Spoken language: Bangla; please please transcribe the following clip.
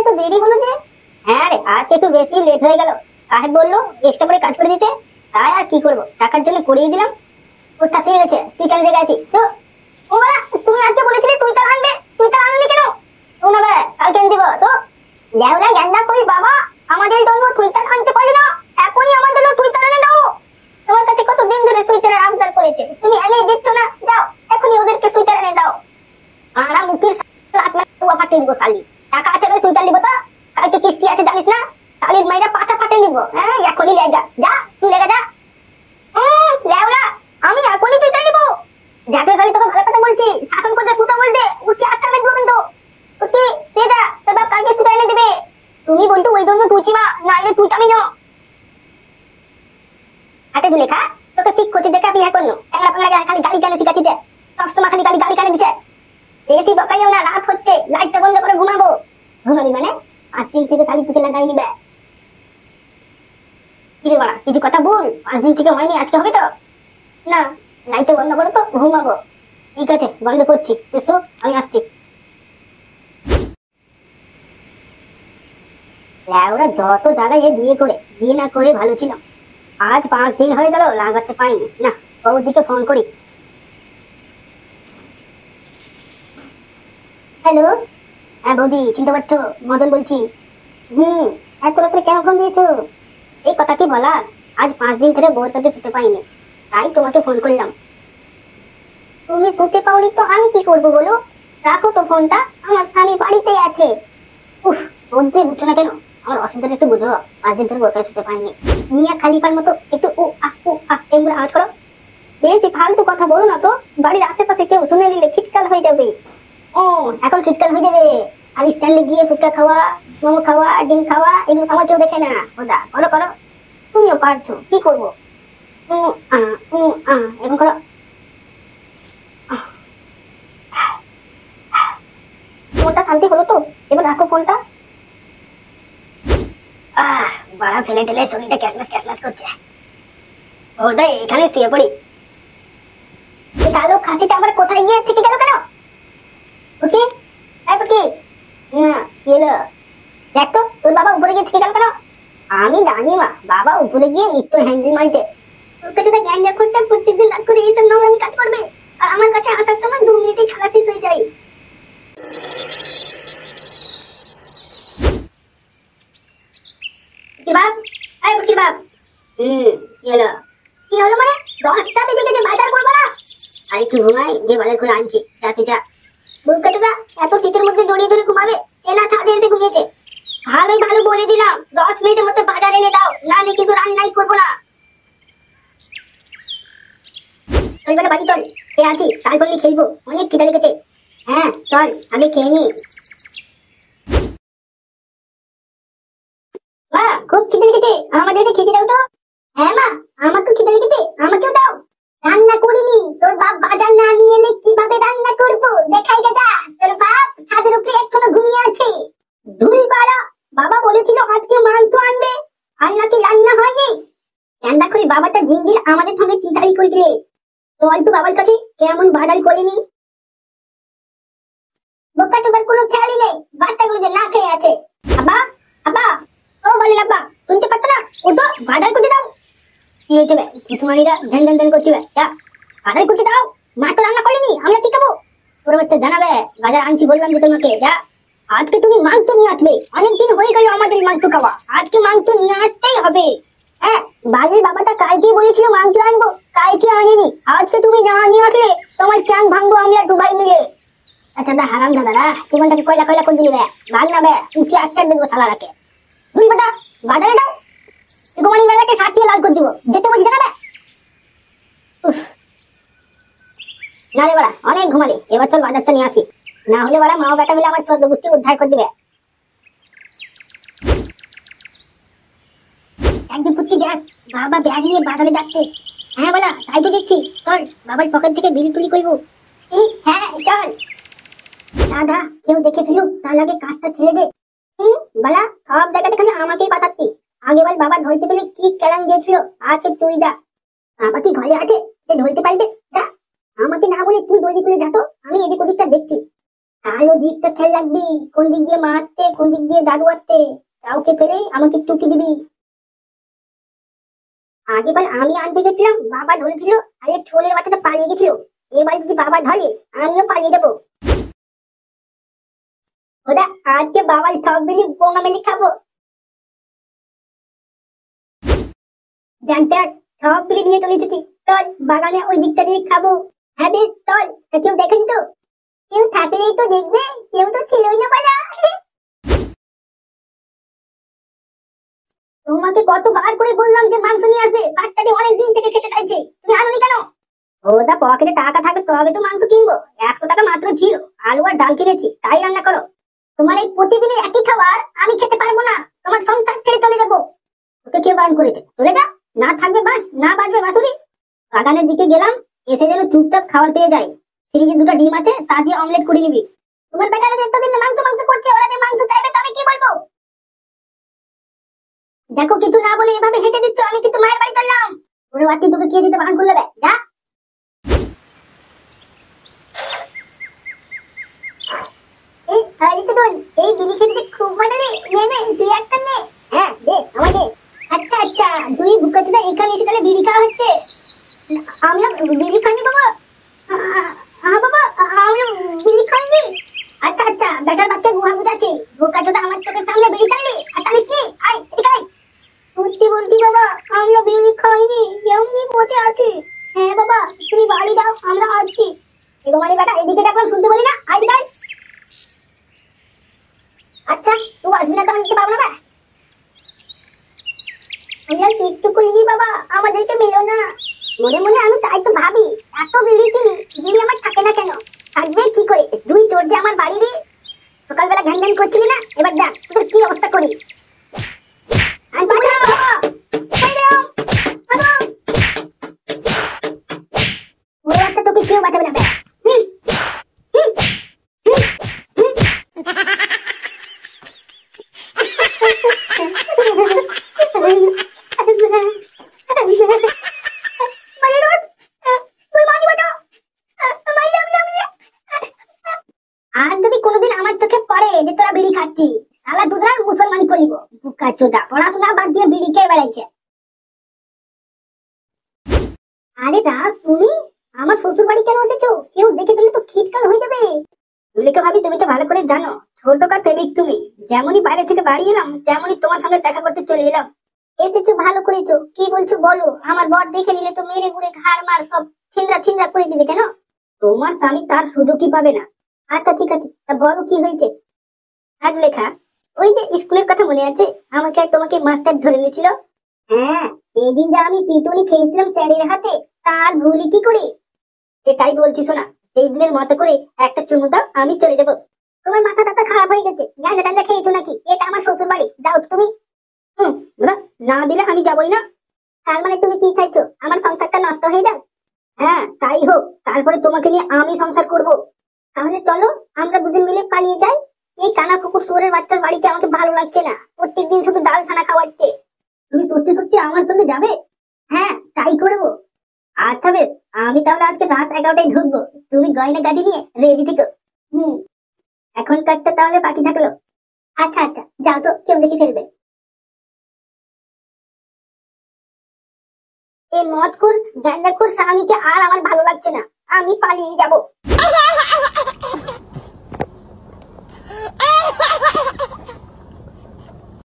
এত দেরি হলো যে? হ্যাঁ রে, আজকে একটু বেশি লেট হয়ে গেল। সাহেব বললো এক্সট্রা করে কাজ করে দিতে, তাই আর কি করবো, টাকার জন্য করিয়ে দিলাম। ওটা সে গেছে, তুই কেন জেগে আছিস? তো ও বাবা, তুমি আজকে বলেছিলে তুই তার আনবে, তুই তার আনলি কেন? ও না বে, কালকে এনে দিব। তো লেওলা গ্যান্দা করি বাবা, আমাদের জন্য টুইটার আনতে পারলি না, এখনই আমার জন্য টুইটার এনে দাও। তোমার কাছে কত দিন ধরে সুইটারের আবদার করেছে, তুমি এনে দিচ্ছ না, যাও এখনই ওদেরকে সুইটার এনে দাও। আরা মুখের আপনার ফাটিয়ে দিব শালি, টাকা আছে সুইটার নিব তো, কালকে কিস্তি আছে জানিস না, শালির মাইরা পাছা ফাটিয়ে নিব। হ্যাঁ এখনই লেগা যা, তুই লেগা যা। লেওলা আমি এখনই সুইটার নিব। যাকে শালি তোকে ভালো কথা বলছি, শাসন করতে সুতো বলতে উঠে আচ্ছা মেটবো কিন্তু উঠে সেটা তোর বাপ কালকে সুইটার এনে দেবে। তুমি বলতো ওই জন্য তুই মা, নাইলে তুই আমি না হাতে দুলে খা, তোকে শিখ করতে দেখা বিয়ে করলো একলা পাগলা খালি গালি গালি শিখাচ্ছি যে, সবসময় খালি গালি গালি দিছে। বেশি বকাইও না, রাত হচ্ছে, লাইটটা বন্ধ করে ঘুমাবো। ঘুমাবি মানে? 5 দিন থেকে শালি তুকে লাগাই নিবে। কি রে বাড়া, কিছু কথা বল, 5 দিন থেকে হয়নি, আজকে হবে তো? না, লাইটটা বন্ধ করো তো ঘুমাবো। ঠিক আছে বন্ধ করছি, এসো আমি আসছি। ওরা যত জায়গায় বিয়ে না করে ভালো ছিল। আজ 5 দিন হয়ে গেল লাগাতে পাইনি না, বউর দিকে ফোন করি। হ্যালো, হ্যাঁ বৌদি চিনতে পারছো? মদন বলছি। এত রাত্রে কেন ফোন দিয়েছো? এই কথা কি বলার, আজ 5 দিন ধরে বউর কাছে শুতে পাইনি, তাই তোমাকে ফোন করলাম। তুমি শুতে পাওনি তো আমি কি করবো বলো? রাখো তো ফোনটা, আমার স্বামী বাড়িতে আছে। উফ, বলতে বুঝছো না কেন? আমার অসুবিধাটা একটু বুঝো, 5 দিন ধরে বউর কাছে শুতে পাইনি। মিয়া খালিফার মতো একটু এগুলো আওয়াজ করো। বেশি ফালতু কথা বলো না তো, বাড়ির আশেপাশে কেউ শুনে নিলে খিটকাল হয়ে যাবে। ও এখন খিটকাল হয়ে যাবে? আর স্ট্যান্ডে গিয়ে ফুচকা খাওয়া, মোমো খাওয়া, ডিম খাওয়া, এগুলো সময় কেউ দেখে না। ওদা করো করো, তুমিও পারছো, কি করবো? এরকম করো। মনটা শান্তি হলো তো, এবার রাখো ফোনটা। বাড়া ফেলে টেলে শরীরটা ক্যাসলাস করছে। ওদা এখানে শুয়ে পড়ি। কালো খাসিটা আবার কোথায় গিয়ে থেকে গেল কেন? ওকে পুটি, না কি হলো? দেখ তো তোর বাবা উপরে গিয়ে থেকে গেল কেন? আমি জানি মা, বাবা উপরে গিয়ে নিত্য হ্যান্ডেল মারতে। তোর কাছে তো জ্ঞান করতে প্রত্যেকদিন রাত করে এইসব নোংরামি কাজ করবে, আর আমার কাছে আসার সময় 2 মিনিটেই খেলা শেষ হয়ে যায়। কি বাপ, আয় কি বাপ? কি হলো মানে? 10টা বেজে গেছে, বাজার করবো না? আর একটু ঘুমাই, দিয়ে বাজার করে আনছি, যা তুই যা। বুলকাটুদা এত শীতের মধ্যে জড়িয়ে ধরে ঘুমাবে, সে না ছাদে এসে ঘুমিয়েছে। ভালোই ভালো বলে দিলাম 10 মিনিটের মধ্যে বাজার এনে দাও, নাহলে কিন্তু রান্নাই করবো না। চল বেলা বাড়ি চল, খেয়ে আছি, তারপরে খেলবো, অনেক খিদে লেগেছে। হ্যাঁ চল আগে খেয়ে নি। মা খুব খিদে লেগেছে, আমাদেরকে খেতে দাও তো। হ্যাঁ মা আমাকেও খিদে লেগেছে, আমাকেও দাও। রান্না করিনি, তোর বাপ বাজার না নিয়ে এলে কিভাবে রান্না করবো? দেখাই দাদা, তোর বাপ ছাদের উপরে এখনো ঘুমিয়ে আছে। ধুই বাড়া, বাবা বলেছিল আজকে মাংস আনবে, আর নাকি রান্না হয়নি। রান্না করি বাবাটা দিন দিন আমাদের সঙ্গে কি গাড়ি করছিলে? তো একটু বাবার কাছে কেমন বাজার করিনি। বোকা টোকার কোনো খেয়ালই নেই, বাচ্চাগুলো যে না খেয়ে আছে। আব্বা আব্বা, ও বলেন আব্বা, শুনতে পাচ্ছ না? ওটো বাজার করতে দাও। কি হয়েছে বে, তোমারিরা ধ্যান ধ্যান ধ্যান করছি, যা বাজার করতে দাও। মা তো রান্না করেনি, আমরা কি খাবো? ওর বাচ্চা জানাবে বাজার আনছি, বললাম যে তোমাকে, যা। আজকে তুমি মাংস নিয়ে আসবে, অনেকদিন হয়ে গেল আমাদের মাংস খাওয়া, আজকে মাংস নিয়ে আসতেই হবে। হ্যাঁ বাড়ির বাবাটা কালকে বলেছিল মাংস আনবো, কালকে আনেনি, আজকে তুমি না নিয়ে আসলে তোমার চাং ভাঙবো আমরা 2 ভাই মিলে। আচ্ছা দা হারাম দাদারা, জীবনটাকে কয়লা কয়লা করে দিলি বে, ভাগ না বে, উঠে আটটা দেবো শালারাকে। দুই বেটা বাজারে দাও, গোমানি বেলাকে সাটিয়ে লাল করে দিব, যেতে বলছি জানাবে। না রে বাড়া, অনেক ঘুমালি, এবার চল বাজারটা নিয়ে আসি, না হলে বাড়া মা বেটা মিলে আমার 14 গোষ্ঠী উদ্ধার করে দিবে। একদিন পুত্তি দেখ, বাবা ব্যাগ নিয়ে বাজারে যাচ্ছে। হ্যাঁ বলা, তাই তো দেখছি, চল বাবার পকেট থেকে বিলি তুলি করবো। হ্যাঁ চল। দাদা কেউ দেখে ফেলুক, তার আগে কাজটা ছেড়ে দে। বলা সব জায়গাতে খালি আমাকেই পাঠাচ্ছি, আগে বল বাবা ধরতে পেলে কি কেলান দিয়েছিল, আজকে তুই যা। বাবা কি ঘরে আছে, সে ধরতে পারবে? যা, আমাকে না বলে তুই দৌড়ি করে যা তো, আমি এদিক ওদিকটা দেখছি। ভালো দিকটা খেয়াল রাখবি, কোন দিক দিয়ে মারতে কোন দিক দিয়ে দাদু আটতে, কাউকে পেলে আমাকে টুকি দিবি। আগেবার আমি আনতে গেছিলাম, বাবা ধরেছিল, আরে ছোলের বাচ্চাটা পালিয়ে গেছিল। এবার যদি বাবা ধরে আমিও পালিয়ে যাবো। ওটা আজকে বাবার সব মিলি বোঙা মেলি খাবো। দেখ দেখ, সব মিলে নিয়ে চলে এসেছি, চল বাগানে ওই দিকটা দিয়ে খাবো। হ্যাঁ বেশ চল। তা কেউ দেখেনি তো? কেউ থাকলেই তো দেখবে, কেউ তো ছিলই না পালা। তোমাকে কতবার করে বললাম যে মাংস নিয়ে আসবে, বাচ্চাটি অনেক দিন থেকে খেতে চাইছে, তুমি আনোনি কেন? ওটা পকেটে টাকা থাকবে তবে তো মাংস কিনবো, 100 টাকা মাত্র ছিল, আলু আর ডাল কিনেছি, তাই রান্না করো। তোমার এই প্রতিদিনের একই খাবার আমি খেতে পারবো না, তোমার সংসার ছেড়ে চলে যাবো। তোকে কে বারণ করেছে? চলে যা, না থাকবে বাস, না বাজবে বাঁশুরি। বাগানের দিকে গেলাম, এসে যেন চুপচাপ খাবার পেয়ে যায়। ফ্রিজে 2টা ডিম আছে, তা দিয়ে অমলেট করে নিবি। তোমার বেটারা যে এতদিন মাংস মাংস করছে, ওরা যে মাংস চাইবে তো আমি কি বলবো? দেখো কিছু না বলে এভাবে হেঁটে দিচ্ছ, আমি কিন্তু মায়ের বাড়ি চললাম। ওরে বাতি, তোকে কে দিতে বারণ করলে? যা। এই আরে তো এই বিড়ি খেতে খুব মজা রে, নে নে তুই একটা নে। হ্যাঁ দে আমাকে। আচ্ছা আচ্ছা, তুই বুকাচুদা এখানে এসে তাহলে বিড়ি খাওয়া হচ্ছে? আমরা বিড়ি খাইনি বাবা। হ্যাঁ বাবা, আমরা বিড়ি খাইনি। আচ্ছা আচ্ছা, বেটার বাচ্চা গুহা বুঝাচ্ছে, বুকাচুদা আমার চোখের সামনে বিড়ি টানলি আর টানিস নি? আয় এদিকে আয়। সত্যি বলছি বাবা, আমরা বিড়ি খাইনি, এমনি বসে আছি। হ্যাঁ বাবা, তুমি বাড়ি দাও, আমরা আসছি। এগোমারি বেটা, এদিকে দেখলাম শুনতে বলি না, আয় এদিকে আয়। আচ্ছা তুই আসবি না তো আমি পাবো না? আমরা একটু করিনি বাবা, আমাদেরকে মেলো না। মনে মনে আমি তাই তো ভাবি, এত বিড়ি কিনি, বিড়ি আমার থাকে না কেন? থাকবে কি করে? তুই তোর যে আমার বাড়ি রে, সকালবেলা ঘ্যান ঘ্যান করছিলি না, এবার দেখ তোর কি অবস্থা করি। তোকে কেউ বাঁচাবে না। আর যদি কোনোদিন আমার চোখে পড়ে যে তোরা বিড়ি খাচ্ছিস, শালা দুধরার মুসলমানি করিব। বুকাচোদা পড়াশোনা বাদ দিয়ে বিড়ি খেয়ে বেড়াইছে। আরে দাস, তুমি আমার শ্বশুর বাড়ি কেন এসেছো? কেউ দেখে ফেললে তো খিটকাল হয়ে যাবে। তুলিকে ভাবি, তুমি তো ভালো করে জানো ছোটকার প্রেমিক তুমি। যেমনই বাইরে থেকে বাড়ি এলাম, তেমনই তোমার সঙ্গে দেখা করতে চলে এলাম। এসেছো ভালো করেছো, কি বলছো বলো? আমার বর দেখে নিলে তো মেরে গুড়ে ঘাড় মার সব ছিন্দ্রা ছিন্দ্রা করে দিবে। কেন? তোমার স্বামী তার সুযোগই পাবে না। আচ্ছা ঠিক আছে, তা বলো কি হয়েছে? আজ লেখা, ওই যে স্কুলের কথা মনে আছে, আমাকে আর তোমাকে মাস্টার ধরে নিয়েছিল। হ্যাঁ, সেদিন যে আমি পিটুনি খেয়েছিলাম স্যারের হাতে, তার ভুলি কি করে? এটাই বলছি শোনা, সেই দিনের মতো করে একটা চুমু দাও, আমি চলে যাবো। তোমার মাথা টাথা খারাপ হয়ে গেছে, গাঁজা টাঞ্জা খেয়েছো নাকি? এটা আমার শ্বশুর বাড়ি, যাও তো তুমি। না দিলে আমি যাবোই না। তার মানে তুমি কি চাইছো, আমার সংসারটা নষ্ট হয়ে যাক? হ্যাঁ তাই হোক, তারপরে তোমাকে নিয়ে আমি সংসার করব। তাহলে চলো আমরা দুজন মিলে পালিয়ে যাই। এই কানা কুকুর শুয়োরের বাচ্চার বাড়িতে আমাকে ভালো লাগছে না, প্রত্যেকদিন শুধু ডাল ছানা খাওয়াচ্ছে। তুমি সত্যি সত্যি আমার সঙ্গে যাবে? হ্যাঁ তাই করবো। আচ্ছা বেশ, আমি তাহলে আজকে রাত 11টায় ঢুকবো, তুমি গয়না গাড়ি নিয়ে রেডি থেকো। হুম, এখনকারটা তাহলে বাকি থাকলো। আচ্ছা আচ্ছা, যাও তো, কেউ দেখে ফেলবে। এই মদখোর গাঁজাখোর স্বামীকে আর আমার ভালো লাগছে না, আমি পালিয়ে যাবো।